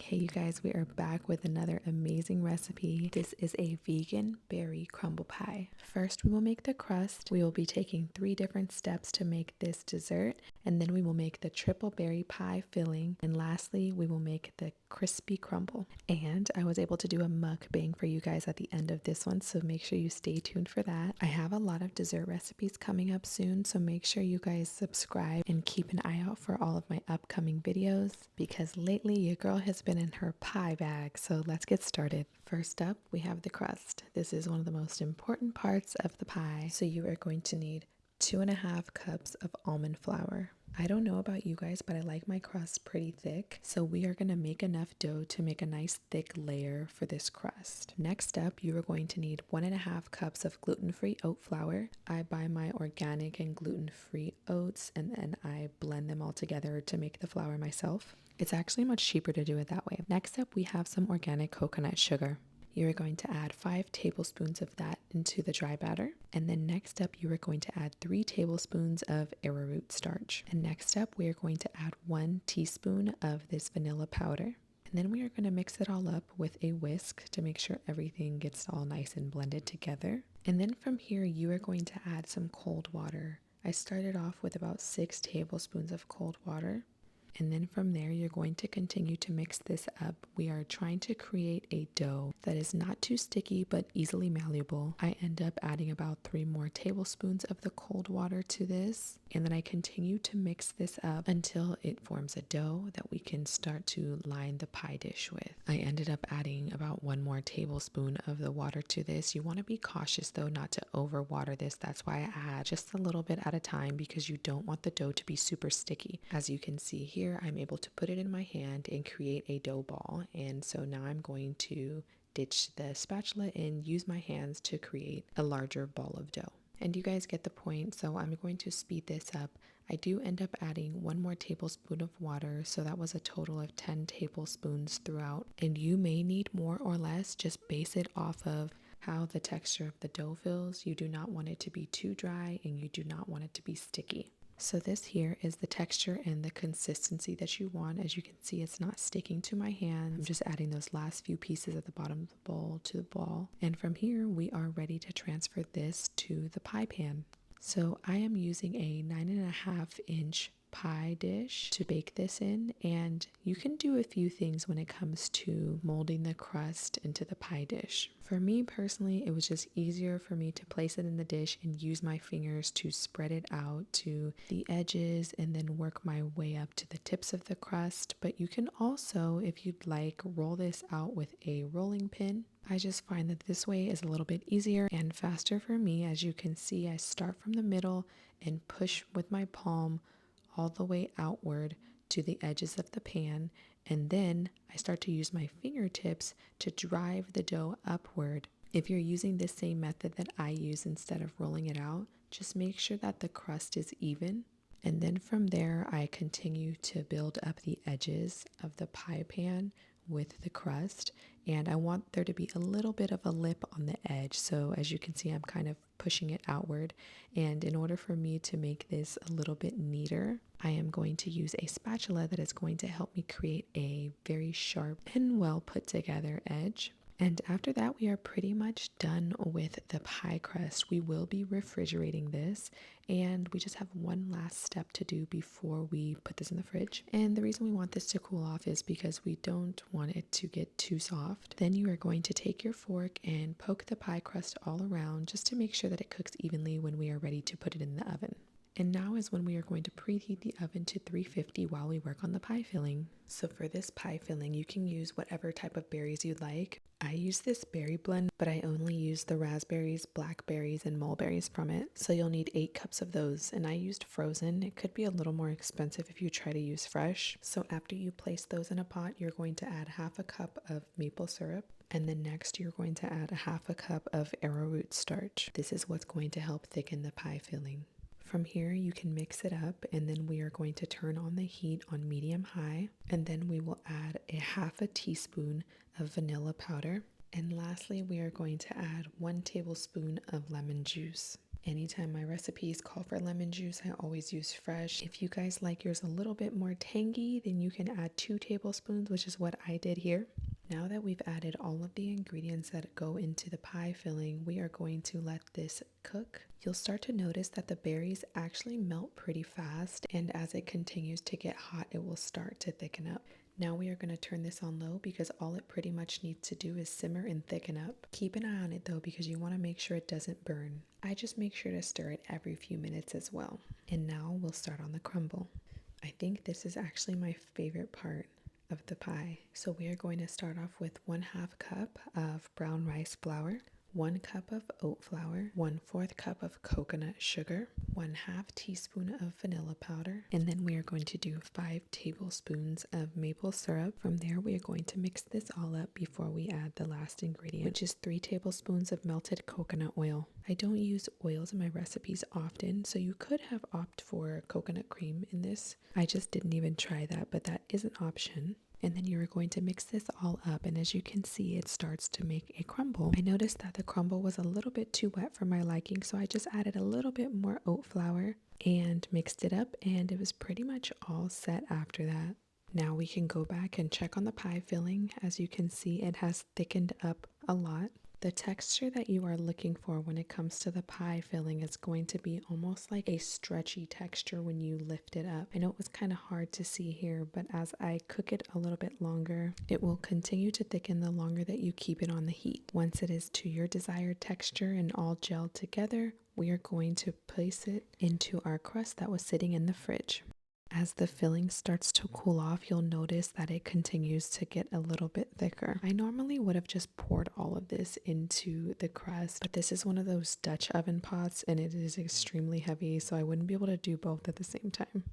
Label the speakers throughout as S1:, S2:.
S1: Hey you guys, we are back with another amazing recipe. This is a vegan berry crumble pie. First we will make the crust. We will be taking 3 different steps to make this dessert, and then we will make the triple berry pie filling, and lastly we will make the crispy crumble. And I was able to do a mukbang for you guys at the end of this one, so make sure you stay tuned for that. I have a lot of dessert recipes coming up soon, so make sure you guys subscribe and keep an eye out for all of my upcoming videos, because lately your girl has been in her pie bag. So let's get started. First up, we have the crust. This is one of the most important parts of the pie. So you are going to need 2.5 cups of almond flour. I don't know about you guys, but I like my crust pretty thick, so we are going to make enough dough to make a nice thick layer for this crust. Next up, you are going to need 1.5 cups of gluten-free oat flour. I buy my organic and gluten-free oats, and then I blend them all together to make the flour myself. It's actually much cheaper to do it that way. Next up, we have some organic coconut sugar. You're going to add 5 tablespoons of that into the dry batter. And then next up, you are going to add 3 tablespoons of arrowroot starch. And next up, we are going to add 1 teaspoon of this vanilla powder. And then we are going to mix it all up with a whisk to make sure everything gets all nice and blended together. And then from here, you are going to add some cold water. I started off with about 6 tablespoons of cold water. And then from there, you're going to continue to mix this up. We are trying to create a dough that is not too sticky but easily malleable. I end up adding about 3 more tablespoons of the cold water to this. And then I continue to mix this up until it forms a dough that we can start to line the pie dish with. I ended up adding about 1 more tablespoon of the water to this. You want to be cautious though not to over water this. That's why I add just a little bit at a time, because you don't want the dough to be super sticky. As you can see here, I'm able to put it in my hand and create a dough ball. And so now I'm going to ditch the spatula and use my hands to create a larger ball of dough. And you guys get the point, so I'm going to speed this up. I do end up adding 1 more tablespoon of water, so that was a total of 10 tablespoons throughout. And you may need more or less, just base it off of how the texture of the dough feels. You do not want it to be too dry, and you do not want it to be sticky. So this here is the texture and the consistency that you want. As you can see, it's not sticking to my hands. I'm just adding those last few pieces at the bottom of the bowl to the ball. And from here, we are ready to transfer this to the pie pan. So I am using a 9.5-inch pie dish to bake this in, and you can do a few things when it comes to molding the crust into the pie dish. For me personally, it was just easier for me to place it in the dish and use my fingers to spread it out to the edges and then work my way up to the tips of the crust. But you can also, if you'd like, roll this out with a rolling pin. I just find that this way is a little bit easier and faster for me. As you can see, I start from the middle and push with my palm all the way outward to the edges of the pan, and then I start to use my fingertips to drive the dough upward. If you're using the same method that I use instead of rolling it out, just make sure that the crust is even. And then from there, I continue to build up the edges of the pie pan with the crust, and I want there to be a little bit of a lip on the edge. So as you can see, I'm kind of pushing it outward, and in order for me to make this a little bit neater, I am going to use a spatula that is going to help me create a very sharp and well put together edge. And after that, we are pretty much done with the pie crust. We will be refrigerating this, and we just have one last step to do before we put this in the fridge. And the reason we want this to cool off is because we don't want it to get too soft. Then you are going to take your fork and poke the pie crust all around just to make sure that it cooks evenly when we are ready to put it in the oven. And now is when we are going to preheat the oven to 350 while we work on the pie filling. So for this pie filling, you can use whatever type of berries you'd like. I use this berry blend, but I only use the raspberries, blackberries, and mulberries from it. So you'll need 8 cups of those, and I used frozen. It could be a little more expensive if you try to use fresh. So after you place those in a pot, you're going to add 1/2 cup of maple syrup. And then next you're going to add 1/2 cup of arrowroot starch. This is what's going to help thicken the pie filling. From here, you can mix it up, and then we are going to turn on the heat on medium-high, and then we will add a 1/2 teaspoon of vanilla powder. And lastly, we are going to add 1 tablespoon of lemon juice. Anytime my recipes call for lemon juice, I always use fresh. If you guys like yours a little bit more tangy, then you can add 2 tablespoons, which is what I did here. Now that we've added all of the ingredients that go into the pie filling, we are going to let this cook. You'll start to notice that the berries actually melt pretty fast, and as it continues to get hot, it will start to thicken up. Now we are going to turn this on low because all it pretty much needs to do is simmer and thicken up. Keep an eye on it though because you want to make sure it doesn't burn. I just make sure to stir it every few minutes as well. And now we'll start on the crumble. I think this is actually my favorite part of the pie. So we are going to start off with 1/2 cup of brown rice flour, 1 cup of oat flour, 1/4 cup of coconut sugar, 1/2 teaspoon of vanilla powder, and then we are going to do 5 tablespoons of maple syrup. From there, we are going to mix this all up before we add the last ingredient, which is 3 tablespoons of melted coconut oil. I don't use oils in my recipes often, so you could have opted for coconut cream in this. I just didn't even try that, but that is an option. And then you're going to mix this all up, and as you can see, it starts to make a crumble. I noticed that the crumble was a little bit too wet for my liking, so I just added a little bit more oat flour and mixed it up, and it was pretty much all set after that. Now we can go back and check on the pie filling. As you can see, it has thickened up a lot. The texture that you are looking for when it comes to the pie filling is going to be almost like a stretchy texture when you lift it up. I know it was kind of hard to see here, but as I cook it a little bit longer, it will continue to thicken the longer that you keep it on the heat. Once it is to your desired texture and all gelled together, we are going to place it into our crust that was sitting in the fridge. As the filling starts to cool off, you'll notice that it continues to get a little bit thicker. I normally would have just poured all of this into the crust, but this is one of those Dutch oven pots and it is extremely heavy, so I wouldn't be able to do both at the same time.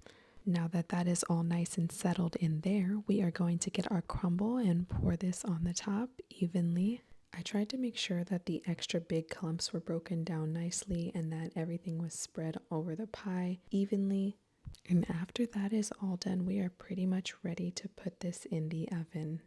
S1: Now that that is all nice and settled in there, we are going to get our crumble and pour this on the top evenly. I tried to make sure that the extra big clumps were broken down nicely and that everything was spread over the pie evenly. And after that is all done, we are pretty much ready to put this in the oven.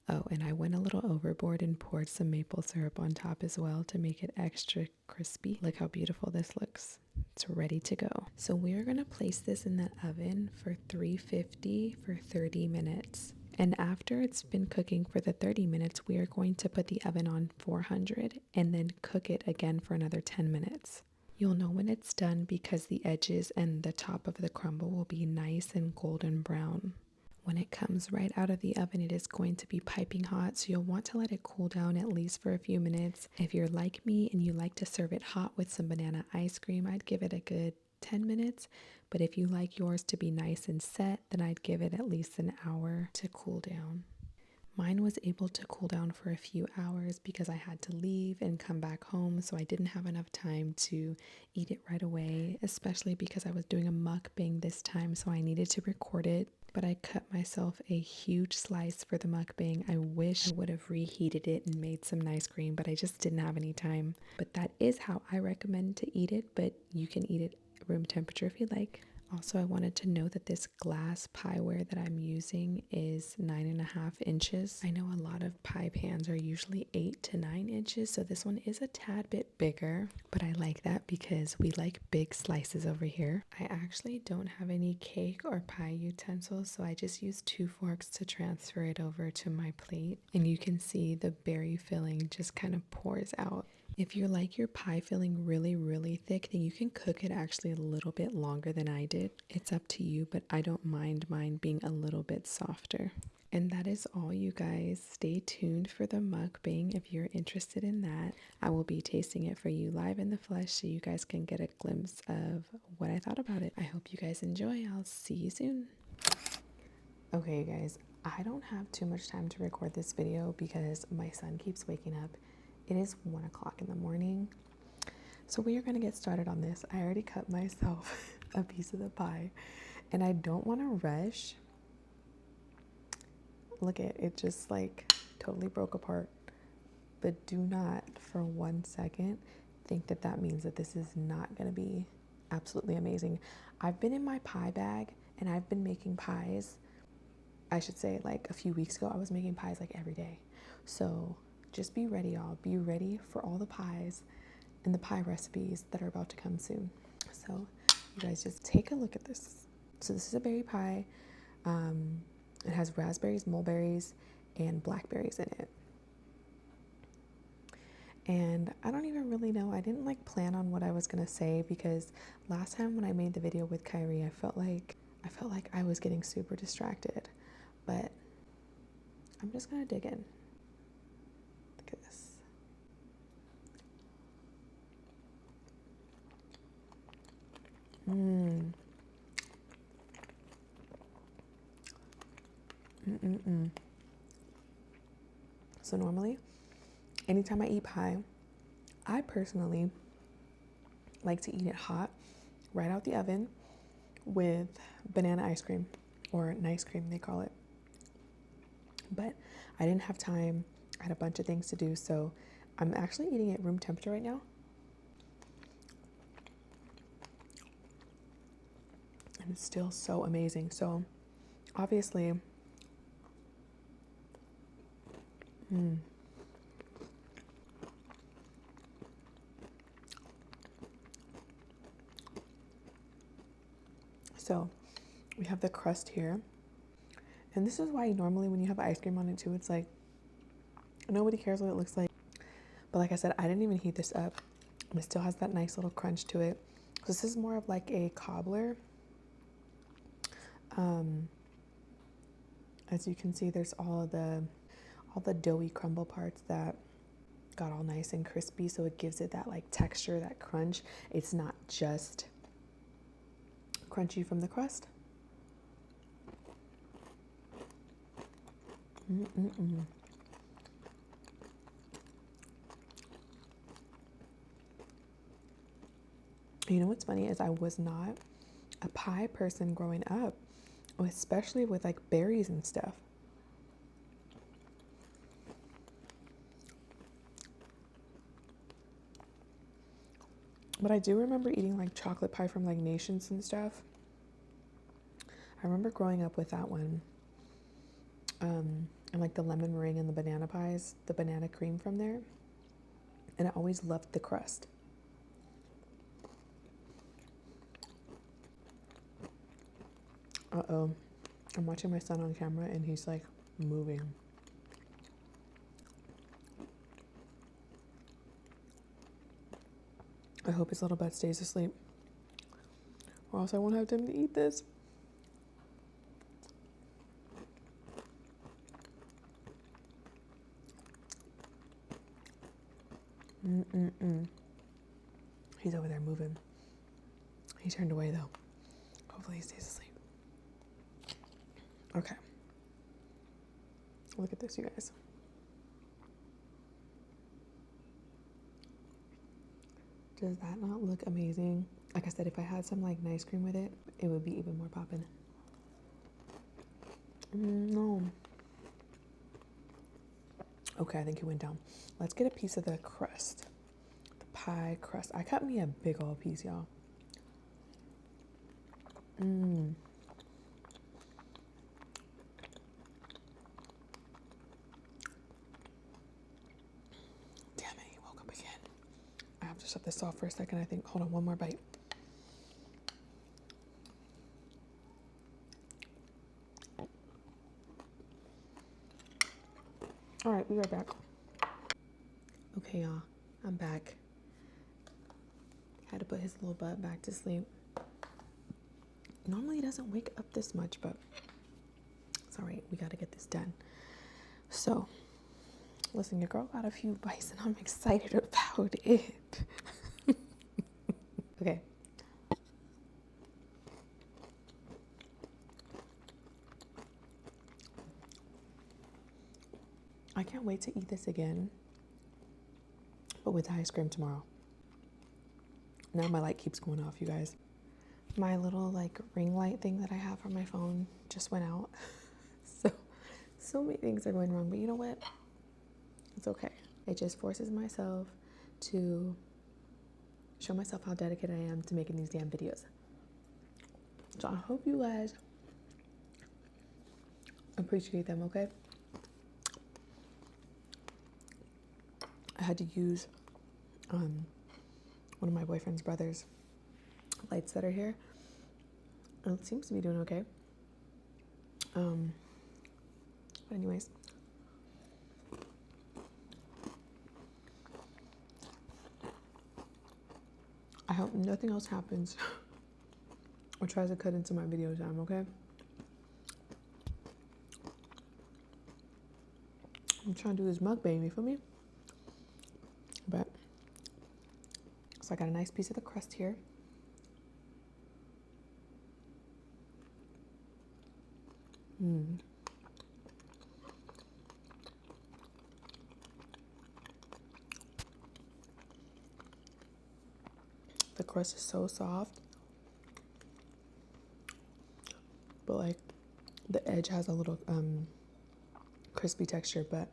S1: Oh, and I went a little overboard and poured some maple syrup on top as well to make it extra crispy. Look how beautiful this looks. It's ready to go. So we are going to place this in the oven for 350 for 30 minutes. And after it's been cooking for the 30 minutes, we are going to put the oven on 400 and then cook it again for another 10 minutes. You'll know when it's done because the edges and the top of the crumble will be nice and golden brown. When it comes right out of the oven, it is going to be piping hot, so you'll want to let it cool down at least for a few minutes. If you're like me and you like to serve it hot with some banana ice cream, I'd give it a good 10 minutes. But if you like yours to be nice and set, then I'd give it at least an hour to cool down. Mine was able to cool down for a few hours because I had to leave and come back home, so I didn't have enough time to eat it right away, especially because I was doing a mukbang this time, so I needed to record it. But I cut myself a huge slice for the mukbang. I wish I would have reheated it and made some nice cream, but I just didn't have any time. But that is how I recommend to eat it, but you can eat it room temperature if you like. Also, I wanted to know that this glass pieware that I'm using is 9.5 inches. I know a lot of pie pans are usually 8 to 9 inches, so this one is a tad bit bigger, but I like that because we like big slices over here. I actually don't have any cake or pie utensils, so I just use 2 forks to transfer it over to my plate, and you can see the berry filling just kind of pours out. If you like your pie filling really, really thick, then you can cook it actually a little bit longer than I did. It's up to you, but I don't mind mine being a little bit softer. And that is all, you guys. Stay tuned for the mukbang if you're interested in that. I will be tasting it for you live in the flesh so you guys can get a glimpse of what I thought about it. I hope you guys enjoy. I'll see you soon. Okay, guys, I don't have too much time to record this video because my son keeps waking up. It is 1 o'clock in the morning, so we are going to get started on this. I already cut myself a piece of the pie, and I don't want to rush. Look at it, just like totally broke apart. But do not for 1 second think that that means that this is not going to be absolutely amazing. I've been in my pie bag, and I've been making pies. I should say, like a few weeks ago, I was making pies like every day. So just be ready, y'all. Be ready for all the pies in the pie recipes that are about to come soon. So you guys just take a look at this. So this is a berry pie. It has raspberries, mulberries, and blackberries in it. And I don't even really know. I didn't like plan on what I was gonna say, because last time when I made the video with Kyrie, I felt like I was getting super distracted. But I'm just gonna dig in. Look at this. So normally, anytime I eat pie, I personally like to eat it hot, right out the oven, with banana ice cream, or nice cream they call it. But I didn't have time. I had a bunch of things to do, so I'm actually eating at room temperature right now. And it's still so amazing. So obviously, so we have the crust here. And this is why normally when you have ice cream on it too, it's like, nobody cares what it looks like. But like I said, I didn't even heat this up. It still has that nice little crunch to it. So this is more of like a cobbler. As you can see, there's all the doughy crumble parts that got all nice and crispy, so it gives it that like texture, that crunch. It's not just crunchy from the crust. You know what's funny is I was not a pie person growing up, especially with like berries and stuff. But I do remember eating like chocolate pie from like Nations and stuff. I remember growing up with that one. And like the lemon meringue and the banana pies, the banana cream from there. And I always loved the crust. Uh-oh. I'm watching my son on camera and he's like moving. I hope his little butt stays asleep, or else I won't have time to eat this. He's over there moving. He turned away though. Hopefully he stays asleep. Okay. Look at this, you guys. Does that not look amazing? Like I said, if I had some like nice cream with it, it would be even more poppin'. No. Okay, I think it went down. Let's get a piece of the crust. The pie crust. I cut me a big old piece, y'all. Damn it, he woke up again. I have to shut this off for a second, I think. Hold on, one more bite. All right, we are back. Okay, y'all, I'm back. Had to put his little butt back to sleep. Normally he doesn't wake up this much, but it's all right. We got to get this done. So, listen, your girl got a few bites and I'm excited about it. Okay. I can't wait to eat this again, but with ice cream tomorrow. Now my light keeps going off, you guys. My little like ring light thing that I have on my phone just went out. So many things are going wrong, but you know what? It's okay. It just forces myself to show myself how dedicated I am to making these damn videos. So I hope you guys appreciate them, okay? I had to use one of my boyfriend's brothers' lights that are here. And it seems to be doing okay. But anyways, I hope nothing else happens or tries to cut into my video time, okay? I'm trying to do this mukbang, you feel me? But, so I got a nice piece of the crust here. The crust is so soft, but like the edge has a little crispy texture, but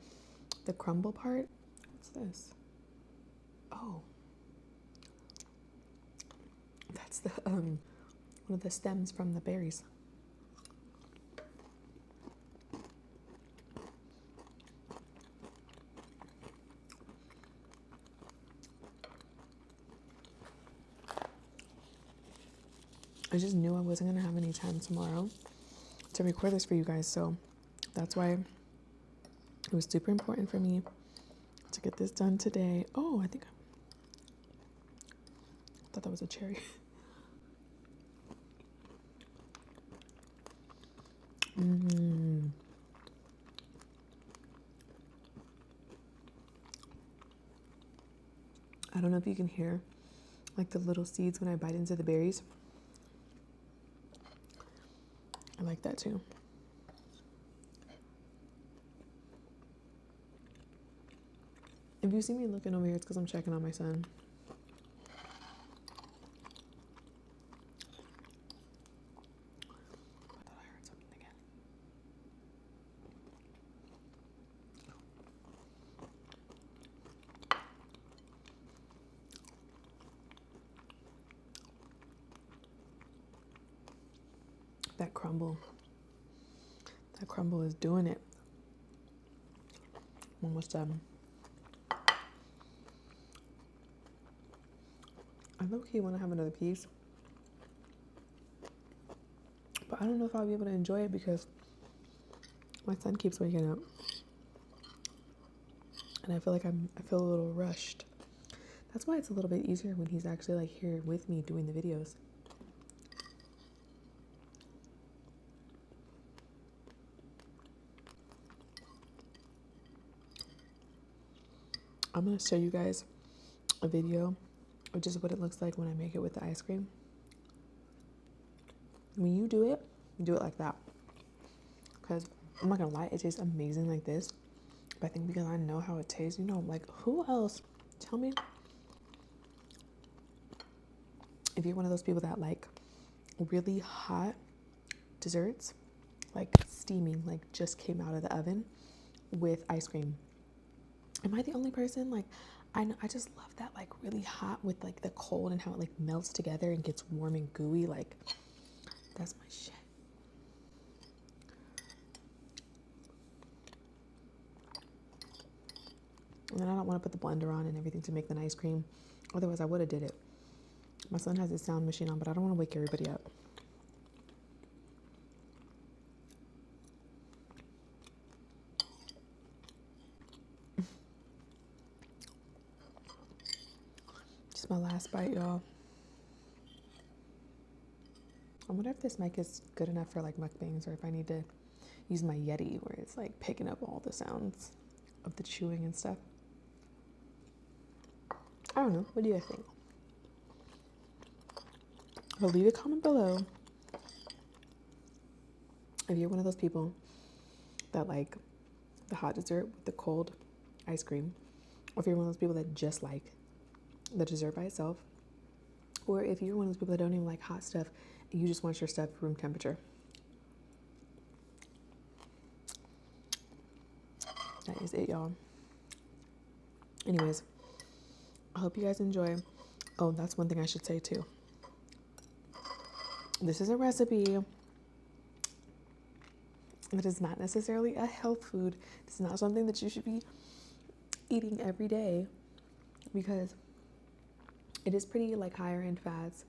S1: the crumble part, what's this? Oh, that's the one of the stems from the berries. I just knew I wasn't gonna have any time tomorrow to record this for you guys, so that's why it was super important for me to get this done today. Oh, I thought that was a cherry. I don't know if you can hear like the little seeds when I bite into the berries. I like that too. If you see me looking over here, it's because I'm checking on my son. I thought I heard something again. That crumble is doing it. Almost done. I low-key want to have another piece, but I don't know if I'll be able to enjoy it because my son keeps waking up, and I feel like I feel a little rushed. That's why it's a little bit easier when he's actually like here with me doing the videos. I'm gonna show you guys a video of just what it looks like when I make it with the ice cream. When you do it like that. Because I'm not gonna lie, it tastes amazing like this. But I think because I know how it tastes, you know, like who else? Tell me if you're one of those people that like really hot desserts, like steaming, like just came out of the oven with ice cream. Am I the only person? Like, I know, I just love that, like really hot with like the cold and how it like melts together and gets warm and gooey. Like, that's my shit. And then I don't want to put the blender on and everything to make the ice cream. Otherwise, I would have did it. My son has his sound machine on, but I don't want to wake everybody up. Just my last bite, y'all. I wonder if this mic is good enough for like mukbangs, or if I need to use my Yeti where it's like picking up all the sounds of the chewing and stuff. I don't know. What do you guys think? Well, leave a comment below if you're one of those people that like the hot dessert with the cold ice cream, or if you're one of those people that just like the dessert by itself, or if you're one of those people that don't even like hot stuff and you just want your stuff room temperature. That is it, y'all. Anyways, I hope you guys enjoy. Oh, that's one thing I should say too. This is a recipe that is not necessarily a health food. It's not something that you should be eating every day, because It is pretty like higher in fats.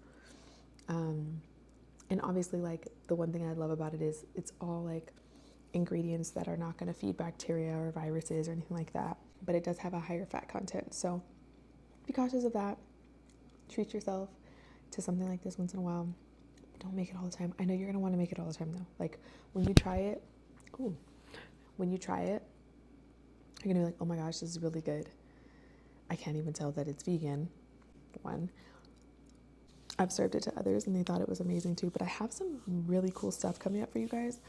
S1: And obviously, like, the one thing I love about it is it's all like ingredients that are not going to feed bacteria or viruses or anything like that, but it does have a higher fat content. So be cautious of that. Treat yourself to something like this once in a while. Don't make it all the time. I know you're going to want to make it all the time though. Like when you try it, you're going to be like, oh my gosh, this is really good. I can't even tell that it's vegan. One, I've served it to others and they thought it was amazing too, but I have some really cool stuff coming up for you guys.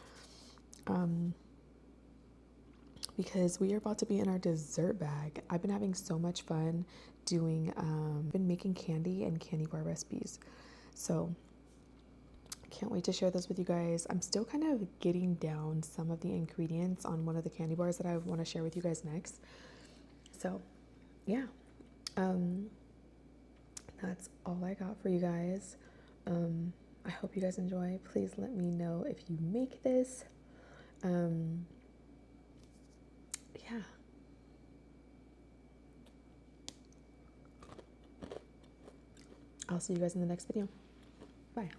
S1: Because we are about to be in our dessert bag. I've been having so much fun been making candy and candy bar recipes. So can't wait to share those with you guys. I'm still kind of getting down some of the ingredients on one of the candy bars that I want to share with you guys next. So yeah, that's all I got for you guys. I hope you guys enjoy. Please let me know if you make this. Yeah. I'll see you guys in the next video. Bye.